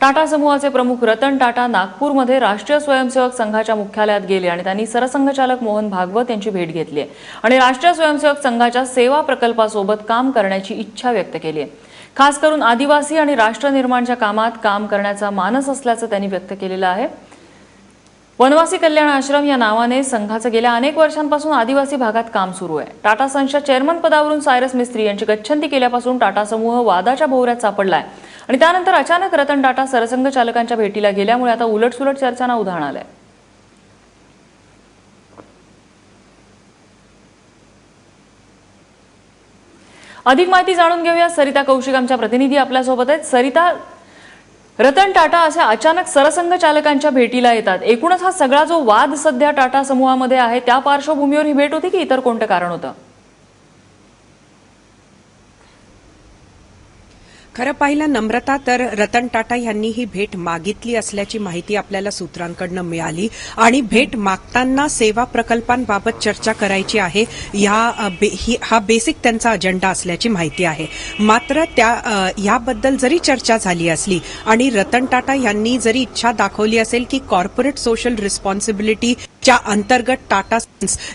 टाटा समूहाचे प्रमुख रतन टाटा नागपूरमध्ये राष्ट्रीय स्वयंसेवक संघाच्या मुख्यालयात गेले आणि त्यांनी सरसंघचालक मोहन भागवत यांची भेट घेतली आणि राष्ट्रीय स्वयंसेवक संघाच्या सेवा प्रकल्पासोबत काम करण्याची इच्छा व्यक्त केली आहे। खास करून आदिवासी आणि राष्ट्र निर्माणच्या कामात काम करण्याचा मानस असल्याचं त्यांनी व्यक्त केलेलं आहे। वनवासी कल्याण आश्रम या नावाने संघाचं गेल्या अनेक वर्षांपासून आदिवासी भागात काम सुरू आहे। टाटा सन्सच्या चेअरमन पदावरून सायरस मिस्त्री यांची गच्छंती केल्यापासून टाटा समूह वादाच्या भोवऱ्यात सापडलाय आणि त्यानंतर अचानक रतन टाटा सरसंघ चालकांच्या भेटीला गेल्यामुळे आता उलटसुलट चर्चांना उधाण आलंय। अधिक माहिती जाणून घेऊया। सरिता कौशिक आमच्या प्रतिनिधी आपल्यासोबत आहेत। सरिता, रतन टाटा असे अचानक सरसंघ चालकांच्या भेटीला येतात, एकूणच हा सगळा जो वाद सध्या टाटा समूहामध्ये आहे त्या पार्श्वभूमीवर ही भेट होती की इतर कोणतं कारण होतं? खरं पाहिलं नम्रता तर रतन टाटा यांनी ही भेट मागितली असल्याची माहिती आपल्याला सूत्रांकडून मिळाली आणि भेट मागताना सेवा प्रकल्पांबाबत चर्चा करायची आहे हा बेसिक त्यांचा अजेंडा असल्याची माहिती आहे। मात्र याबद्दल जरी चर्चा झाली असली आणि रतन टाटा यांनी जरी इच्छा दाखवली असेल की कॉर्पोरेट सोशल रिस्पॉन्सिबिलिटी च्या अंतर्गत टाटा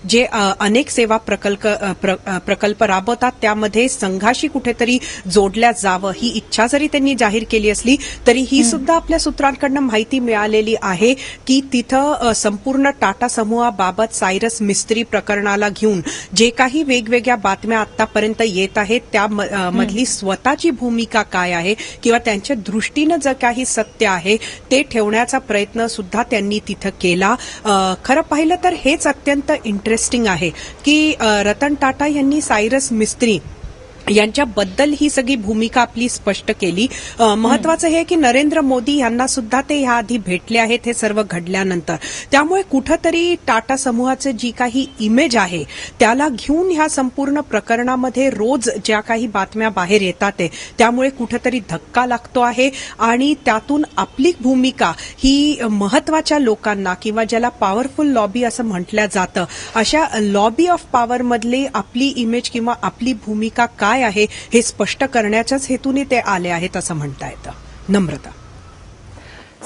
जे अनेक सेवा प्रकल्प राबवतात त्यामध्ये संघाशी कुठेतरी जोडल्या जावं ही इच्छा जरी त्यांनी जाहीर केली असली तरी ही सुद्धा आपल्या सूत्रांकडून माहिती मिळालेली आहे की तिथं संपूर्ण टाटा समूहाबाबत सायरस मिस्त्री प्रकरणाला घेऊन जे काही वेगवेगळ्या बातम्या आतापर्यंत येत आहेत त्यामधली स्वतःची भूमिका काय आहे किंवा त्यांच्या दृष्टीनं जे काही सत्य आहे ते ठेवण्याचा प्रयत्न सुद्धा त्यांनी तिथं केला। खरं पाहिलं तर हेच अत्यंत इंटरेस्टिंग आहे की रतन टाटा यांनी सायरस मिस्त्री यांच्याबद्दल ही सगळी भूमिका आपली स्पष्ट केली। महत्वाचं हे की नरेंद्र मोदी यांना सुद्धा ते याआधी भेटले आहेत हे सर्व घडल्यानंतर, त्यामुळे कुठंतरी टाटा समूहाचं जी काही इमेज आहे त्याला घेऊन ह्या संपूर्ण प्रकरणामध्ये रोज ज्या काही बातम्या बाहेर येतात त्यामुळे कुठंतरी धक्का लागतो आहे आणि त्यातून आपली भूमिका ही महत्वाच्या लोकांना किंवा ज्याला पॉवरफुल लॉबी असं म्हटलं जातं अशा लॉबी ऑफ पॉवरमधली आपली इमेज किंवा आपली भूमिका काय आहे हे स्पष्ट करण्याच्याच हेतूने ते आले आहेत असं म्हणता येतं। नम्रता,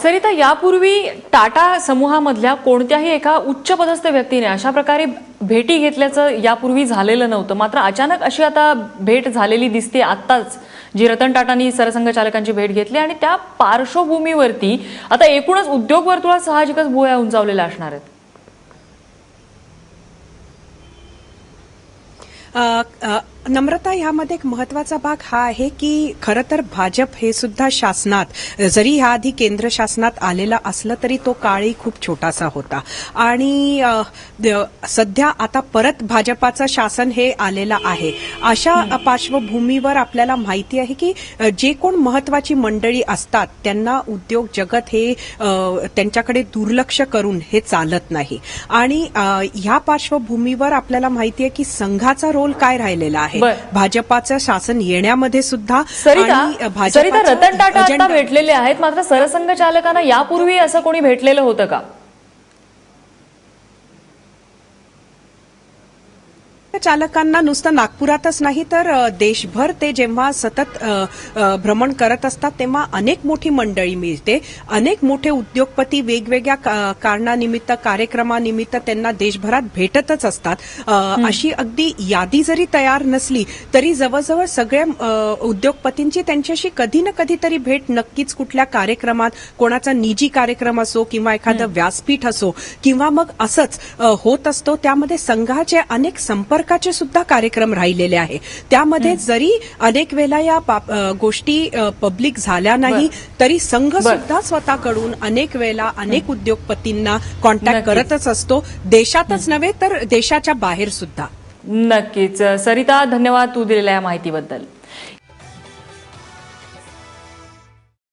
सरिता, यापूर्वी टाटा समूहामधल्या कोणत्याही एका उच्चपदस्थ व्यक्तीने अशा प्रकारे भेटी घेतल्याचं यापूर्वी झालेलं नव्हतं, मात्र अचानक अशी आता भेट झालेली दिसते आत्ताच जी रतन टाटांनी सरसंघ चालकांची भेट घेतली आणि त्या पार्श्वभूमीवरती आता एकूणच उद्योग वर्तुळात साहजिकच भुवया उंचावलेल्या असणार आहेत। नम्रता, यामध्ये एक महत्वाचा भाग हा आहे की खरं तर भाजप हे सुद्धा शासनात जरी याआधी केंद्र शासनात आलेला असलं तरी तो काळही खूप छोटासा होता आणि सध्या आता परत भाजपाचं शासन हे आलेलं आहे। अशा पार्श्वभूमीवर आपल्याला माहिती आहे की जे कोण महत्वाची मंडळी असतात त्यांना उद्योग जगत हे त्यांच्याकडे दुर्लक्ष करून हे चालत नाही आणि ह्या पार्श्वभूमीवर आपल्याला माहिती आहे की संघाचा रोल काय राहिलेला आहे। भाजपाचं शासन येण्यामध्ये सुद्धा सरिता, रतन टाटा आता भेटलेले आहेत, मात्र सरसंघ चालकांना यापूर्वी असं कोणी भेटलेलं होतं का? चालकांना नुसतं नागपुरातच नाही तर देशभर ते जेव्हा सतत भ्रमण करत असतात तेव्हा अनेक मोठी मंडळी मिळते, अनेक मोठे उद्योगपती वेगवेगळ्या कारणानिमित्त कार्यक्रमानिमित्त त्यांना देशभरात भेटतच असतात। अशी अगदी यादी जरी तयार नसली तरी जवळजवळ सगळ्या उद्योगपतींची त्यांच्याशी कधी ना कधीतरी भेट नक्कीच कुठल्या कार्यक्रमात, कोणाचा निजी कार्यक्रम असो किंवा एखादं व्यासपीठ असो किंवा मग असंच होत असतो। त्यामध्ये संघाचे अनेक संपर्काचे सुद्धा कार्यक्रम राहिलेले आहे, त्यामध्ये जरी अनेक वेळा या गोष्टी पब्लिक झाल्या नाही तरी संघ सुद्धा स्वतःकडून अनेक वेळा अनेक उद्योगपतींना कॉन्टॅक्ट करतच असतो, देशातच नव्हे तर देशाच्या बाहेर सुद्धा। नक्कीच सरिता, धन्यवाद तू दिलेल्या या माहितीबद्दल।